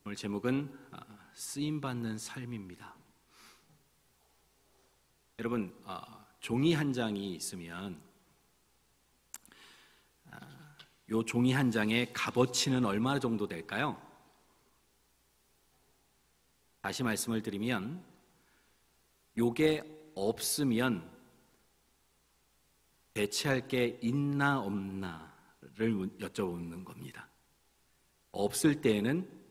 오늘 제목은 쓰임받는 삶입니다. 여러분, 종이 한 장이 있으면 요 종이 한 장의 값어치는 얼마 정도 될까요? 다시 말씀을 드리면 요게 없으면 대체할 게 있나 없나를 여쭤보는 겁니다. 없을 때에는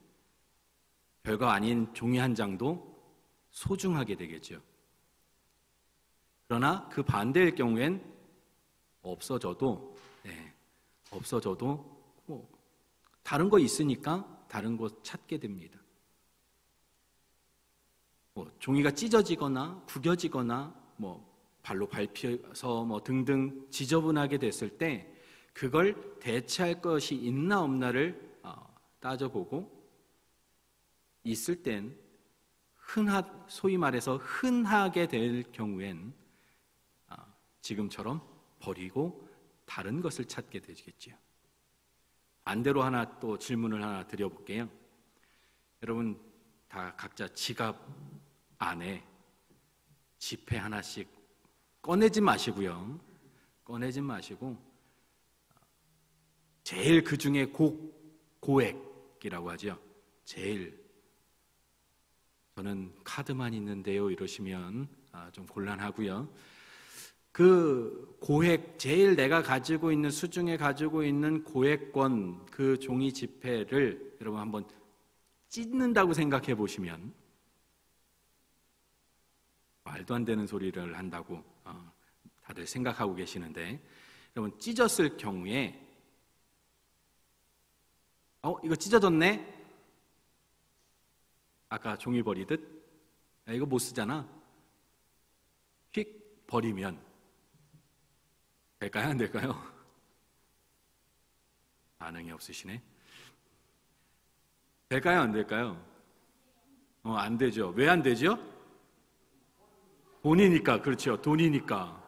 별거 아닌 종이 한 장도 소중하게 되겠죠. 그러나 그 반대일 경우엔 없어져도 다른 거 있으니까 다른 거 찾게 됩니다. 종이가 찢어지거나 구겨지거나 발로 밟혀서 등등 지저분하게 됐을 때 그걸 대체할 것이 있나 없나를 따져보고 있을 땐 소위 말해서 흔하게 될 경우엔 지금처럼 버리고 다른 것을 찾게 되겠죠. 반대로 또 질문을 하나 드려볼게요. 여러분 다 각자 지갑 안에 지폐 하나씩 꺼내지 마시고요. 꺼내지 마시고 제일 그 중에 고액이라고 하죠. 제일 저는 카드만 있는데요 이러시면 좀 곤란하고요. 그 고액, 제일 내가 가지고 있는 수중에 가지고 있는 고액권 그 종이 지폐를 여러분 한번 찢는다고 생각해 보시면 말도 안 되는 소리를 한다고 다들 생각하고 계시는데 여러분 찢었을 경우에 이거 찢어졌네? 아까 종이 버리듯 이거 못 쓰잖아. 휙 버리면 될까요? 안 될까요? 반응이 없으시네. 될까요? 안 될까요? 안 되죠. 왜 안 되죠? 돈이니까. 그렇죠. 돈이니까.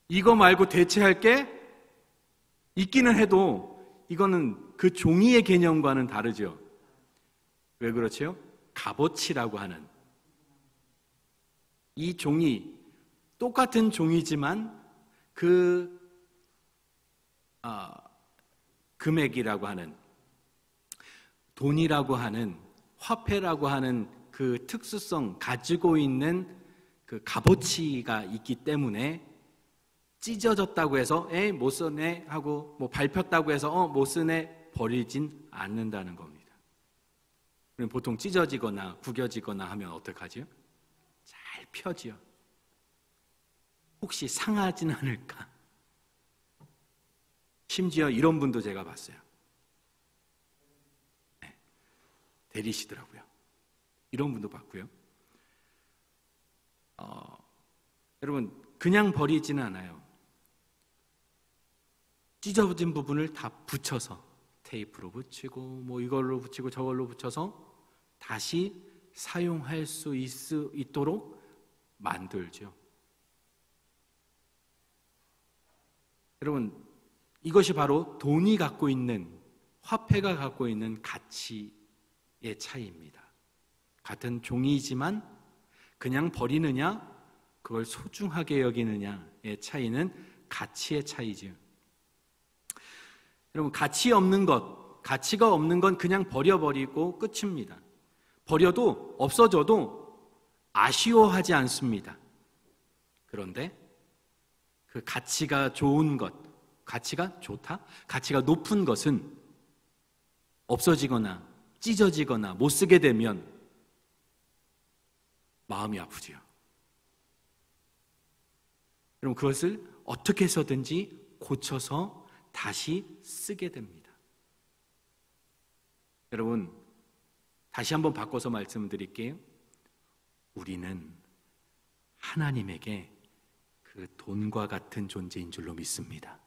이거 말고 대체할 게 있기는 해도 이거는 그 종이의 개념과는 다르죠. 왜 그렇죠? 값어치라고 하는 이 종이 똑같은 종이지만 그 금액이라고 하는 돈이라고 하는 화폐라고 하는 그 특수성 가지고 있는 그 값어치가 있기 때문에 찢어졌다고 해서 못 쓰네 하고 밟혔다고 해서 못 쓰네 버리진 않는다는 겁니다. 그럼 보통 찢어지거나 구겨지거나 하면 어떡하죠? 잘 펴지요. 혹시 상하진 않을까? 심지어 이런 분도 제가 봤어요. 대리시더라고요. 이런 분도 봤고요. 여러분 그냥 버리지는 않아요. 찢어진 부분을 다 붙여서 테이프로 붙이고 이걸로 붙이고 저걸로 붙여서 다시 사용할 수 있도록 만들죠. 여러분 이것이 바로 돈이 갖고 있는 화폐가 갖고 있는 가치의 차이입니다. 같은 종이지만 그냥 버리느냐 그걸 소중하게 여기느냐의 차이는 가치의 차이죠. 여러분 가치가 없는 건 그냥 버려버리고 끝입니다. 버려도 없어져도 아쉬워하지 않습니다. 그런데 그 가치가 좋은 것, 가치가 좋다? 가치가 높은 것은 없어지거나 찢어지거나 못 쓰게 되면 마음이 아프지요. 그럼 그것을 어떻게 해서든지 고쳐서 다시 쓰게 됩니다. 여러분 다시 한번 바꿔서 말씀드릴게요. 우리는 하나님에게 그 돈과 같은 존재인 줄로 믿습니다.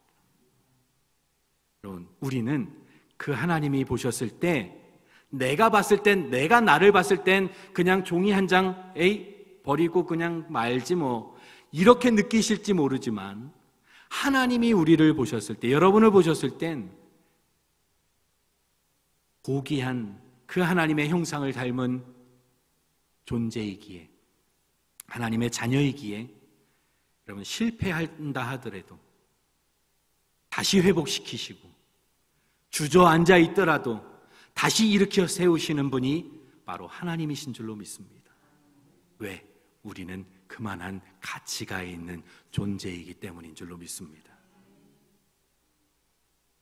여러분 우리는 그 하나님이 보셨을 때 내가 나를 봤을 땐 그냥 종이 한 장 버리고 그냥 말지 이렇게 느끼실지 모르지만 하나님이 우리를 보셨을 때, 여러분을 보셨을 땐 고귀한 그 하나님의 형상을 닮은 존재이기에, 하나님의 자녀이기에 여러분 실패한다 하더라도 다시 회복시키시고 주저앉아 있더라도 다시 일으켜 세우시는 분이 바로 하나님이신 줄로 믿습니다. 왜? 우리는 그만한 가치가 있는 존재이기 때문인 줄로 믿습니다.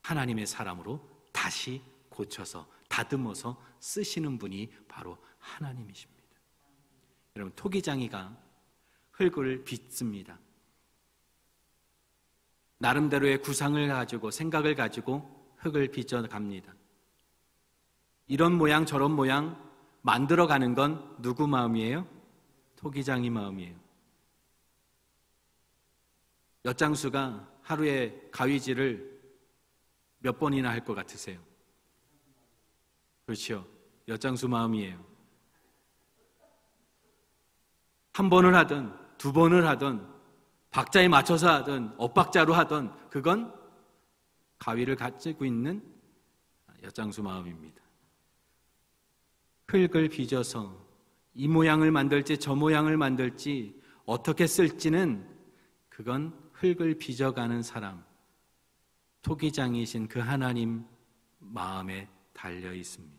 하나님의 사람으로 다시 고쳐서 다듬어서 쓰시는 분이 바로 하나님이십니다. 여러분, 토기장이가 흙을 빚습니다. 나름대로의 구상을 가지고 생각을 가지고 흙을 빚어갑니다. 이런 모양 저런 모양 만들어가는 건 누구 마음이에요? 토기장이 마음이에요. 엿장수가 하루에 가위질을 몇 번이나 할 것 같으세요? 그렇죠. 엿장수 마음이에요. 한 번을 하든 두 번을 하든 박자에 맞춰서 하든 엇박자로 하든 그건 가위를 가지고 있는 엿장수 마음입니다. 흙을 빚어서 이 모양을 만들지 저 모양을 만들지 어떻게 쓸지는 그건 흙을 빚어가는 사람, 토기장이신 그 하나님 마음에 달려 있습니다.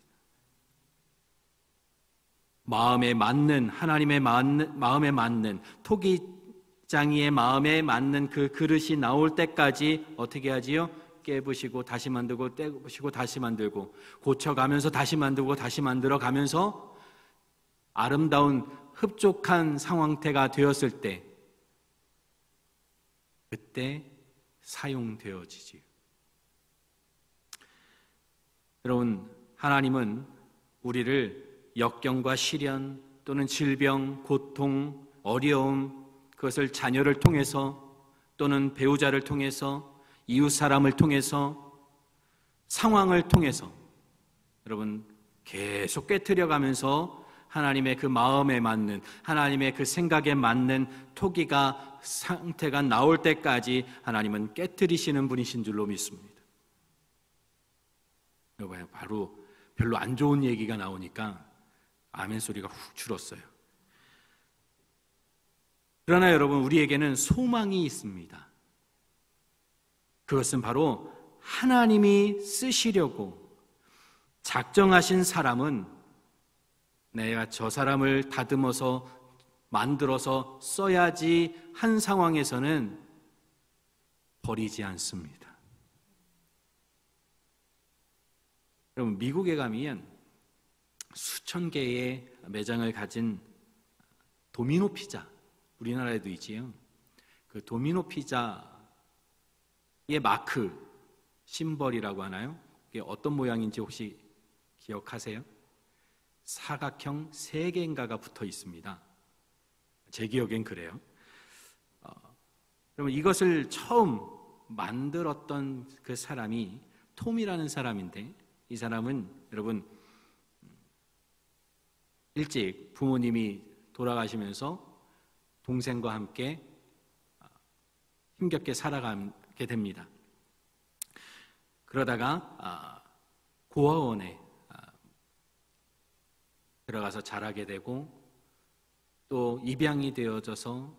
마음에 맞는, 하나님의 마음에 맞는, 토기장이의 마음에 맞는 그 그릇이 나올 때까지 어떻게 하지요? 깨부시고 다시 만들고 떼부시고 다시 만들고 고쳐가면서 다시 만들고 다시 만들어가면서 아름다운 흡족한 상황태가 되었을 때 그때 사용되어지지요. 여러분, 하나님은 우리를 역경과 시련 또는 질병, 고통, 어려움, 그것을 자녀를 통해서 또는 배우자를 통해서 이웃 사람을 통해서 상황을 통해서 여러분 계속 깨트려가면서 하나님의 그 마음에 맞는, 하나님의 그 생각에 맞는 토기가 상태가 나올 때까지 하나님은 깨트리시는 분이신 줄로 믿습니다. 여러분, 바로 별로 안 좋은 얘기가 나오니까 아멘 소리가 훅 줄었어요. 그러나 여러분, 우리에게는 소망이 있습니다. 그것은 바로 하나님이 쓰시려고 작정하신 사람은 내가 저 사람을 다듬어서 만들어서 써야지 한 상황에서는 버리지 않습니다. 여러분, 미국에 가면 수천 개의 매장을 가진 도미노 피자, 우리나라에도 있지요. 그 도미노 피자의 마크, 심벌이라고 하나요? 그게 어떤 모양인지 혹시 기억하세요? 사각형 3개인가가 붙어 있습니다. 제 기억엔 그래요. 그러면 이것을 처음 만들었던 그 사람이 톰이라는 사람인데, 이 사람은 여러분 일찍 부모님이 돌아가시면서 동생과 함께 힘겹게 살아가게 됩니다. 그러다가 고아원에 들어가서 자라게 되고 또 입양이 되어져서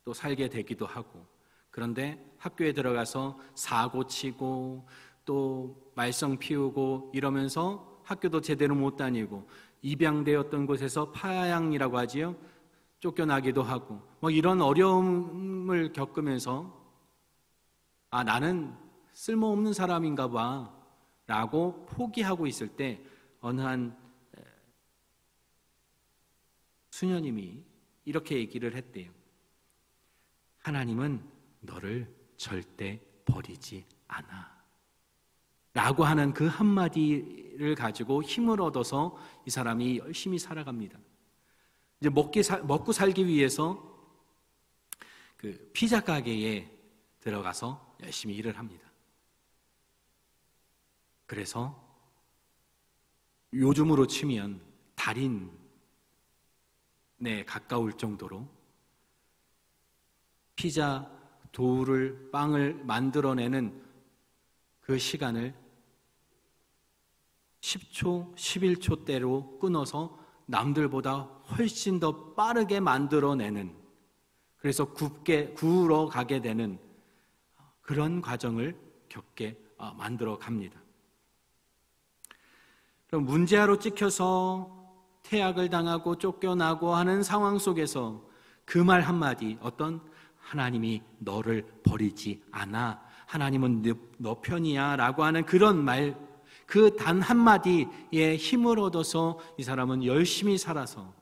또 살게 되기도 하고, 그런데 학교에 들어가서 사고 치고 또 말썽 피우고 이러면서 학교도 제대로 못 다니고 입양되었던 곳에서 파양이라고 하지요. 쫓겨나기도 하고 뭐 이런 어려움을 겪으면서 나는 쓸모없는 사람인가 봐 라고 포기하고 있을 때 어느 한 수녀님이 이렇게 얘기를 했대요. 하나님은 너를 절대 버리지 않아 라고 하는 그 한마디를 가지고 힘을 얻어서 이 사람이 열심히 살아갑니다. 이제 먹고 살기 위해서 그 피자 가게에 들어가서 열심히 일을 합니다. 그래서 요즘으로 치면 달인에 가까울 정도로 피자 도우를, 빵을 만들어내는 그 시간을 10초, 11초대로 끊어서 남들보다 훨씬 더 빠르게 만들어내는, 그래서 구우러 가게 되는 그런 과정을 겪게 만들어 갑니다. 그럼 문제아로 찍혀서 태학을 당하고 쫓겨나고 하는 상황 속에서 그 말 한마디, 어떤 하나님이 너를 버리지 않아, 하나님은 너 편이야 라고 하는 그런 말, 그 단 한마디에 힘을 얻어서 이 사람은 열심히 살아서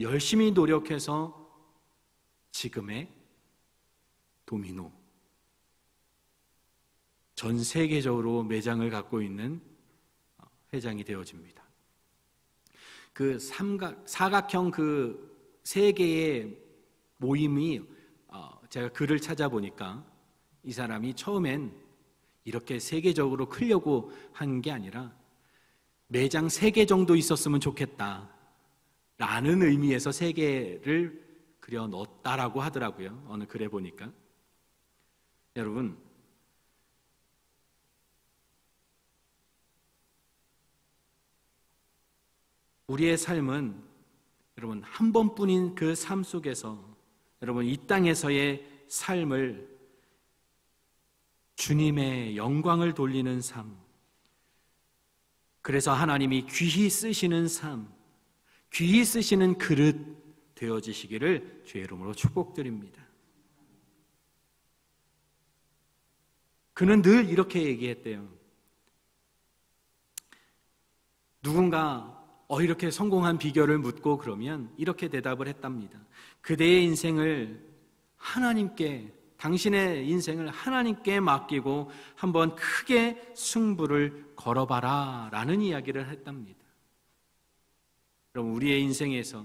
열심히 노력해서 지금의 도미노, 전 세계적으로 매장을 갖고 있는 회장이 되어집니다. 그 사각형 그 세 개의 모임이 제가 글을 찾아보니까 이 사람이 처음엔 이렇게 세계적으로 크려고 한 게 아니라 매장 3개 정도 있었으면 좋겠다 라는 의미에서 3개를 그려 넣었다라고 하더라고요. 어느 글에 보니까. 여러분, 우리의 삶은 여러분 한 번뿐인 그 삶 속에서 여러분 이 땅에서의 삶을 주님의 영광을 돌리는 삶, 그래서 하나님이 귀히 쓰시는 삶, 귀히 쓰시는 그릇 되어지시기를 주의 이름으로 축복드립니다. 그는 늘 이렇게 얘기했대요. 누군가 이렇게 성공한 비결을 묻고 그러면 이렇게 대답을 했답니다. 그대의 인생을 하나님께, 당신의 인생을 하나님께 맡기고 한번 크게 승부를 걸어봐라 라는 이야기를 했답니다. 그럼 우리의 인생에서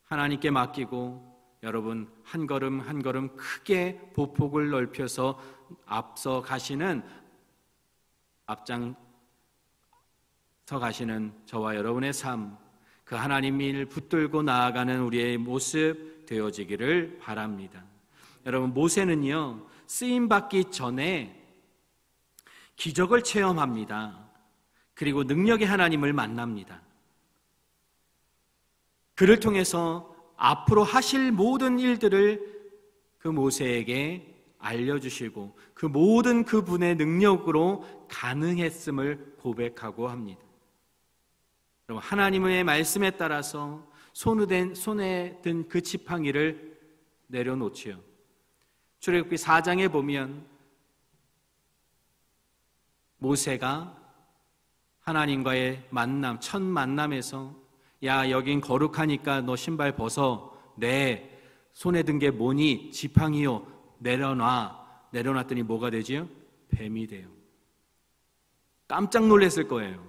하나님께 맡기고 여러분 한 걸음 한 걸음 크게 보폭을 넓혀서 앞서 가시는, 앞장서 가시는 저와 여러분의 삶, 그 하나님을 붙들고 나아가는 우리의 모습 되어지기를 바랍니다. 여러분, 모세는요 쓰임받기 전에 기적을 체험합니다. 그리고 능력의 하나님을 만납니다. 그를 통해서 앞으로 하실 모든 일들을 그 모세에게 알려주시고 그 모든 그분의 능력으로 가능했음을 고백하고 합니다. 여러분, 하나님의 말씀에 따라서 손에 든 그 지팡이를 내려놓지요. 출애굽기 4장에 보면 모세가 하나님과의 만남, 첫 만남에서 야, 여긴 거룩하니까 너 신발 벗어. 내 손에 든 게 뭐니? 지팡이요. 내려놔. 내려놨더니 뭐가 되지요? 뱀이 돼요. 깜짝 놀랐을 거예요.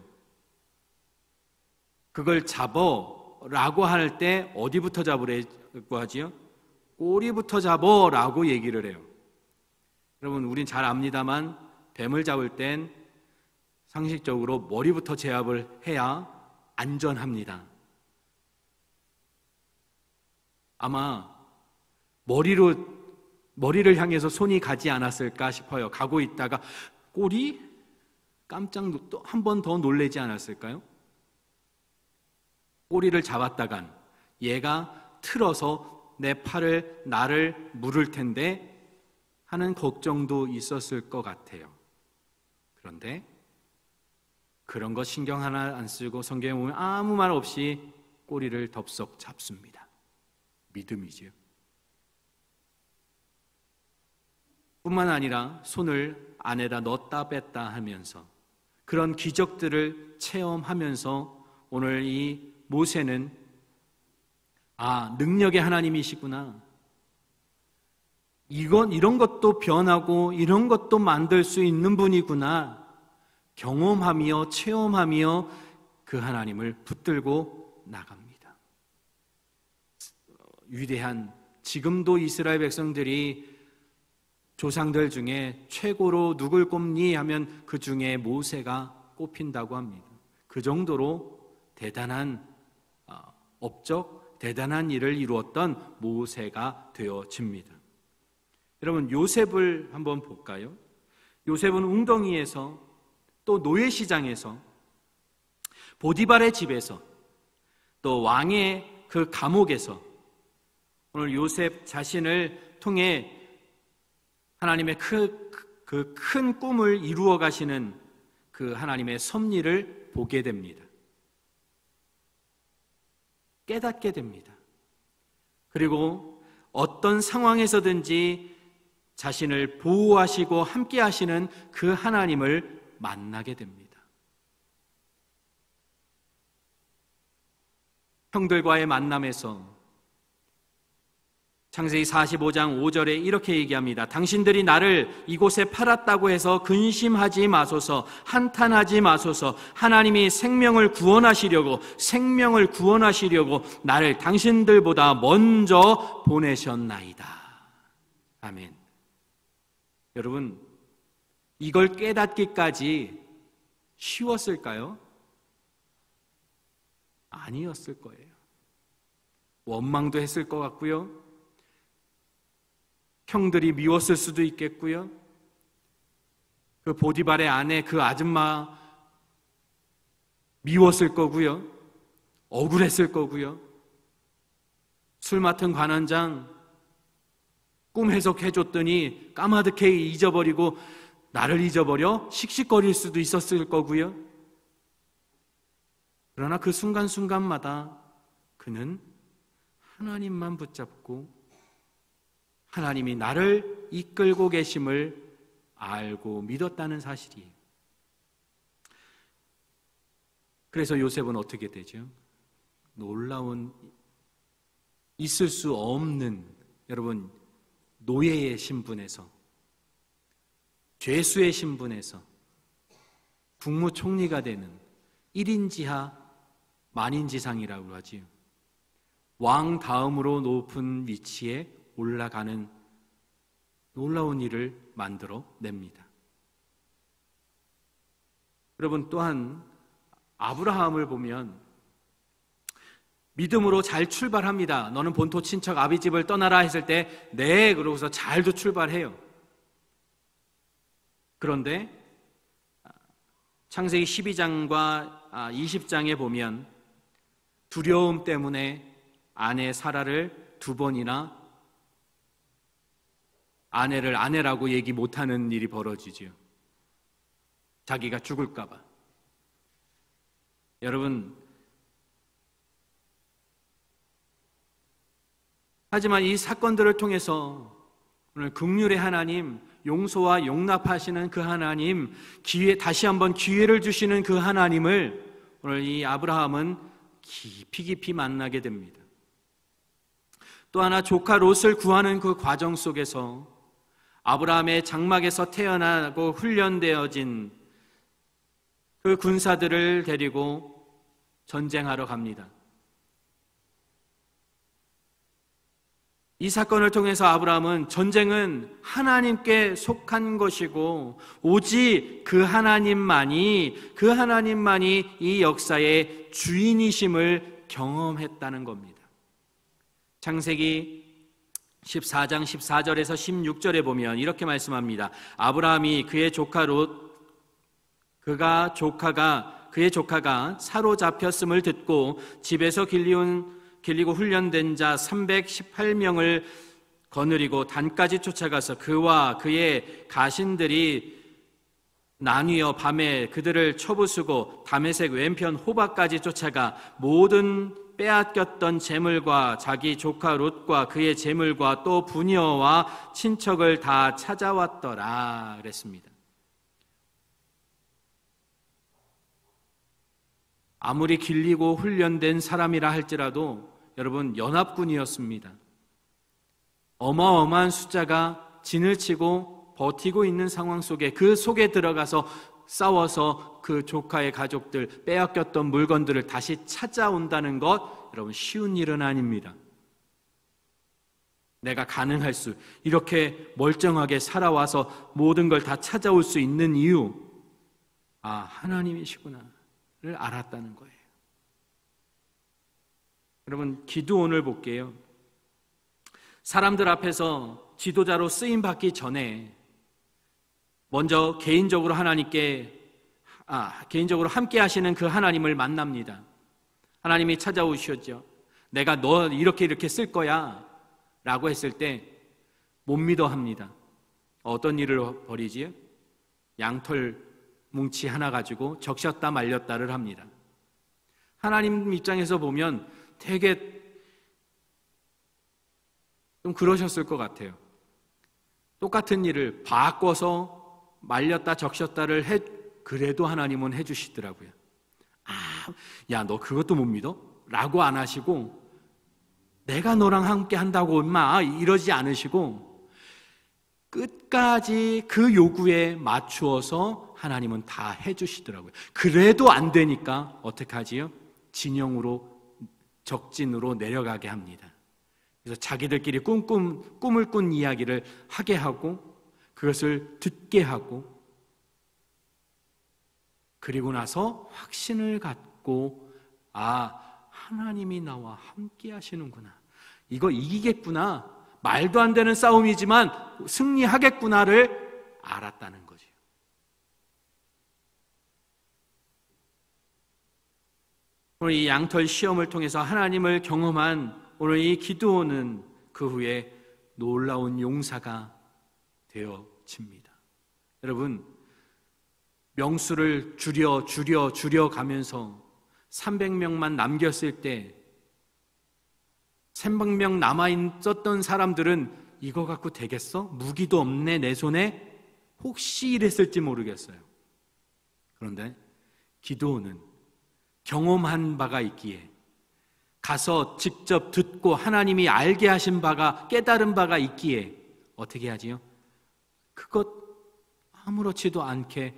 그걸 잡어라고 할 때 어디부터 잡으라고 하지요? 꼬리부터 잡어라고 얘기를 해요. 여러분, 우린 잘 압니다만 뱀을 잡을 땐 상식적으로 머리부터 제압을 해야 안전합니다. 아마 머리를 향해서 손이 가지 않았을까 싶어요. 가고 있다가 꼬리? 깜짝 한 번 더 놀라지 않았을까요? 꼬리를 잡았다간 얘가 틀어서 내 팔을, 나를 물을 텐데 하는 걱정도 있었을 것 같아요. 그런데 그런 거 신경 하나 안 쓰고 성경에 보면 아무 말 없이 꼬리를 덥석 잡습니다. 믿음이지요. 뿐만 아니라 손을 안에다 넣었다 뺐다 하면서 그런 기적들을 체험하면서 오늘 이 모세는 능력의 하나님이시구나. 이런 것도 변하고 이런 것도 만들 수 있는 분이구나. 경험하며 체험하며 그 하나님을 붙들고 나갑니다. 위대한, 지금도 이스라엘 백성들이 조상들 중에 최고로 누굴 꼽니 하면 그 중에 모세가 꼽힌다고 합니다. 그 정도로 대단한 업적, 대단한 일을 이루었던 모세가 되어집니다. 여러분, 요셉을 한번 볼까요? 요셉은 웅덩이에서 또 노예시장에서 보디발의 집에서, 또 왕의 그 감옥에서 오늘 요셉 자신을 통해 하나님의 그 큰 꿈을 이루어 가시는 그 하나님의 섭리를 보게 됩니다. 깨닫게 됩니다. 그리고 어떤 상황에서든지 자신을 보호하시고 함께 하시는 그 하나님을 만나게 됩니다. 형들과의 만남에서 창세기 45장 5절에 이렇게 얘기합니다. 당신들이 나를 이곳에 팔았다고 해서 근심하지 마소서, 한탄하지 마소서. 하나님이 생명을 구원하시려고 나를 당신들보다 먼저 보내셨나이다. 아멘. 여러분, 이걸 깨닫기까지 쉬웠을까요? 아니었을 거예요. 원망도 했을 것 같고요. 형들이 미웠을 수도 있겠고요. 그 보디발의 아내 그 아줌마 미웠을 거고요. 억울했을 거고요. 술 맡은 관원장 꿈 해석해줬더니 까마득해 잊어버리고 나를 잊어버려 씩씩거릴 수도 있었을 거고요. 그러나 그 순간순간마다 그는 하나님만 붙잡고 하나님이 나를 이끌고 계심을 알고 믿었다는 사실이에요. 그래서 요셉은 어떻게 되죠? 놀라운, 있을 수 없는, 여러분, 노예의 신분에서, 죄수의 신분에서 국무총리가 되는 1인지하 만인지상이라고 하지요. 왕 다음으로 높은 위치에 올라가는 놀라운 일을 만들어 냅니다. 여러분, 또한 아브라함을 보면 믿음으로 잘 출발합니다. 너는 본토 친척 아비 집을 떠나라 했을 때 네, 그러고서 잘도 출발해요. 그런데 창세기 12장과 20장에 보면 두려움 때문에 아내 사라를 2번이나 아내를 아내라고 얘기 못하는 일이 벌어지지요. 자기가 죽을까 봐. 여러분, 하지만 이 사건들을 통해서 오늘 긍휼의 하나님, 용서와 용납하시는 그 하나님, 다시 한번 기회를 주시는 그 하나님을 오늘 이 아브라함은 깊이 만나게 됩니다. 또 하나 조카 롯을 구하는 그 과정 속에서 아브라함의 장막에서 태어나고 훈련되어진 그 군사들을 데리고 전쟁하러 갑니다. 이 사건을 통해서 아브라함은 전쟁은 하나님께 속한 것이고 오직 그 하나님만이 이 역사의 주인이심을 경험했다는 겁니다. 창세기 14장 14절에서 16절에 보면 이렇게 말씀합니다. 아브라함이 그의 조카가 사로잡혔음을 듣고 집에서 길리고 훈련된 자 318명을 거느리고 단까지 쫓아가서 그와 그의 가신들이 나뉘어 밤에 그들을 쳐부수고 다메섹 왼편 호바까지 쫓아가 모든 빼앗겼던 재물과 자기 조카 롯과 그의 재물과 또 부녀와 친척을 다 찾아왔더라 그랬습니다. 아무리 길리고 훈련된 사람이라 할지라도 여러분 연합군이었습니다. 어마어마한 숫자가 진을 치고 버티고 있는 상황 속에 그 속에 들어가서 싸워서 그 조카의 가족들 빼앗겼던 물건들을 다시 찾아온다는 것 여러분 쉬운 일은 아닙니다. 내가 가능할 수 이렇게 멀쩡하게 살아와서 모든 걸 다 찾아올 수 있는 이유 하나님이시구나를 알았다는 거예요. 여러분 기드온을 볼게요. 사람들 앞에서 지도자로 쓰임 받기 전에 먼저 개인적으로 하나님께 개인적으로 함께 하시는 그 하나님을 만납니다. 하나님이 찾아오셨죠. 내가 너 이렇게 쓸 거야 라고 했을 때 못 믿어 합니다. 어떤 일을 벌이지요? 양털 뭉치 하나 가지고 적셨다 말렸다를 합니다. 하나님 입장에서 보면 되게 좀 그러셨을 것 같아요. 똑같은 일을 바꿔서 말렸다 적셨다를 그래도 하나님은 해주시더라고요. 야, 너 그것도 못 믿어? 라고 안 하시고, 내가 너랑 함께 한다고 엄마 이러지 않으시고, 끝까지 그 요구에 맞추어서 하나님은 다 해주시더라고요. 그래도 안 되니까 어떻게 하지요? 진영으로, 적진으로 내려가게 합니다. 그래서 자기들끼리 꿈을 꾼 이야기를 하게 하고, 그것을 듣게 하고, 그리고 나서 확신을 갖고, 하나님이 나와 함께 하시는구나. 이거 이기겠구나. 말도 안 되는 싸움이지만 승리하겠구나를 알았다는 거죠. 오늘 이 양털 시험을 통해서 하나님을 경험한 오늘 이 기드온은 그 후에 놀라운 용사가 되어집니다. 여러분, 명수를 줄여 가면서 300명만 남겼을 때 300명 남아있었던 사람들은 이거 갖고 되겠어? 무기도 없네 내 손에? 혹시 이랬을지 모르겠어요. 그런데 기드온은 경험한 바가 있기에, 가서 직접 듣고 하나님이 알게 하신 바가, 깨달은 바가 있기에 어떻게 하지요? 그것 아무렇지도 않게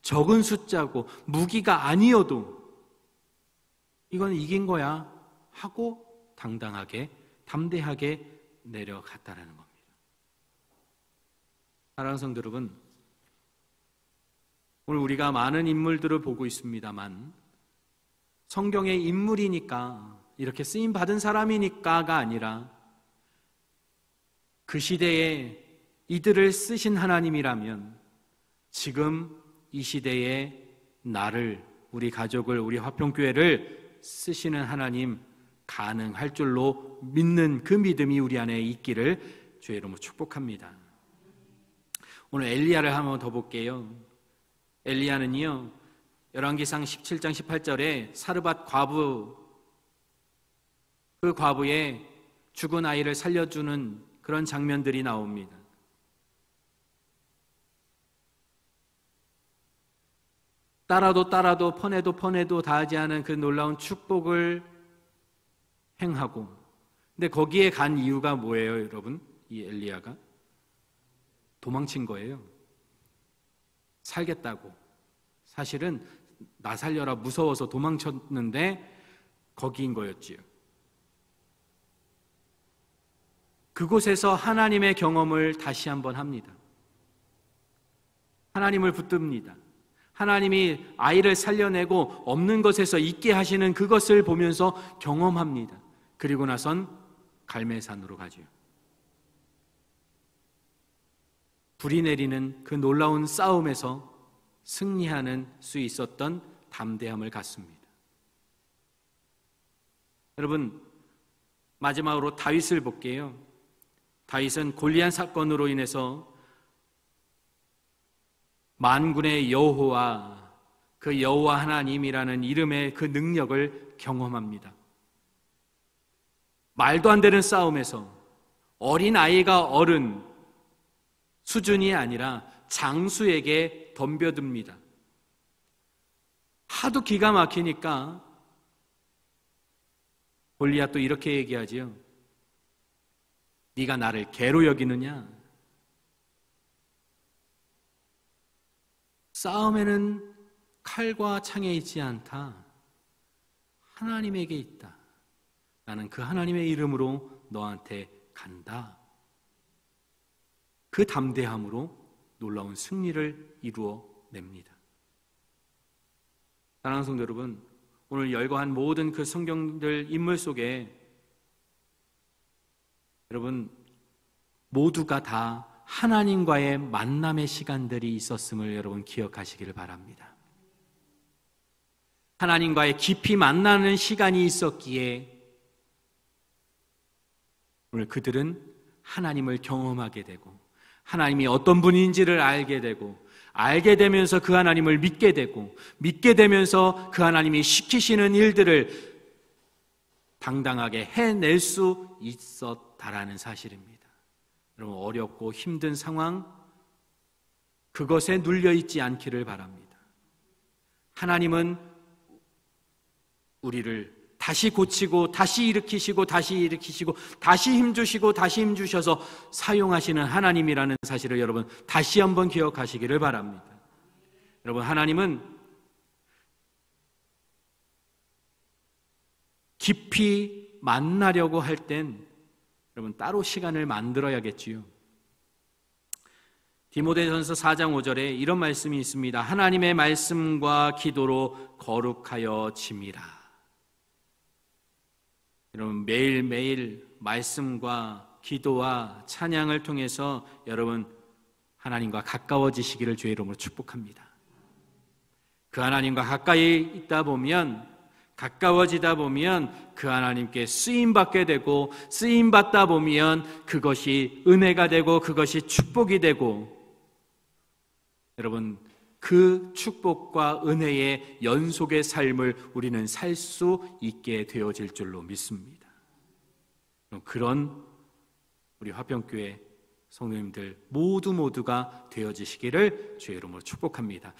적은 숫자고 무기가 아니어도 이건 이긴 거야 하고 당당하게, 담대하게 내려갔다라는 겁니다. 사랑하는 성도 여러분, 오늘 우리가 많은 인물들을 보고 있습니다만 성경의 인물이니까, 이렇게 쓰임 받은 사람이니까가 아니라 그 시대에 이들을 쓰신 하나님이라면 지금 이 시대에 나를, 우리 가족을, 우리 화평교회를 쓰시는 하나님 가능할 줄로 믿는 그 믿음이 우리 안에 있기를 주의 이름으로 축복합니다. 오늘 엘리야를 한번 더 볼게요. 엘리야는요, 열왕기상 17장 18절에 사르밧 과부, 그 과부의 죽은 아이를 살려주는 그런 장면들이 나옵니다. 따라도 퍼내도 다하지 않은 그 놀라운 축복을 행하고, 근데 거기에 간 이유가 뭐예요, 여러분? 이 엘리야가 도망친 거예요. 살겠다고. 사실은 나 살려라 무서워서 도망쳤는데 거기인 거였지요. 그곳에서 하나님의 경험을 다시 한번 합니다. 하나님을 붙듭니다. 하나님이 아이를 살려내고 없는 것에서 있게 하시는 그것을 보면서 경험합니다. 그리고 나선 갈멜산으로 가죠. 불이 내리는 그 놀라운 싸움에서 승리하는 수 있었던 담대함을 갖습니다. 여러분, 마지막으로 다윗을 볼게요. 다윗은 골리앗 사건으로 인해서 만군의 여호와, 그 여호와 하나님이라는 이름의 그 능력을 경험합니다. 말도 안 되는 싸움에서 어린 아이가 어른 수준이 아니라 장수에게 덤벼듭니다. 하도 기가 막히니까 골리앗도 이렇게 얘기하지요. 네가 나를 개로 여기느냐? 싸움에는 칼과 창에 있지 않다. 하나님에게 있다. 나는 그 하나님의 이름으로 너한테 간다. 그 담대함으로 놀라운 승리를 이루어냅니다. 사랑하는 성도 여러분, 오늘 열거한 모든 그 성경들 인물 속에 여러분 모두가 다 하나님과의 만남의 시간들이 있었음을 여러분 기억하시기를 바랍니다. 하나님과의 깊이 만나는 시간이 있었기에 오늘 그들은 하나님을 경험하게 되고 하나님이 어떤 분인지를 알게 되고 알게 되면서 그 하나님을 믿게 되고 믿게 되면서 그 하나님이 시키시는 일들을 당당하게 해낼 수 있었다라는 사실입니다. 여러분, 어렵고 힘든 상황, 그것에 눌려있지 않기를 바랍니다. 하나님은 우리를 다시 고치고 다시 일으키시고 다시 일으키시고 다시 힘주시고 다시 힘주셔서 사용하시는 하나님이라는 사실을 여러분 다시 한번 기억하시기를 바랍니다. 여러분, 하나님은 깊이 만나려고 할 땐 여러분 따로 시간을 만들어야겠지요. 디모데전서 4장 5절에 이런 말씀이 있습니다. 하나님의 말씀과 기도로 거룩하여 짐이라. 여러분, 매일매일 말씀과 기도와 찬양을 통해서 여러분 하나님과 가까워지시기를 주의 이름으로 축복합니다. 그 하나님과 가까이 있다 보면, 가까워지다 보면 그 하나님께 쓰임받게 되고 쓰임받다 보면 그것이 은혜가 되고 그것이 축복이 되고 여러분 그 축복과 은혜의 연속의 삶을 우리는 살 수 있게 되어질 줄로 믿습니다. 그런 우리 화평교회 성도님들 모두가 되어지시기를 주의 이름으로 축복합니다.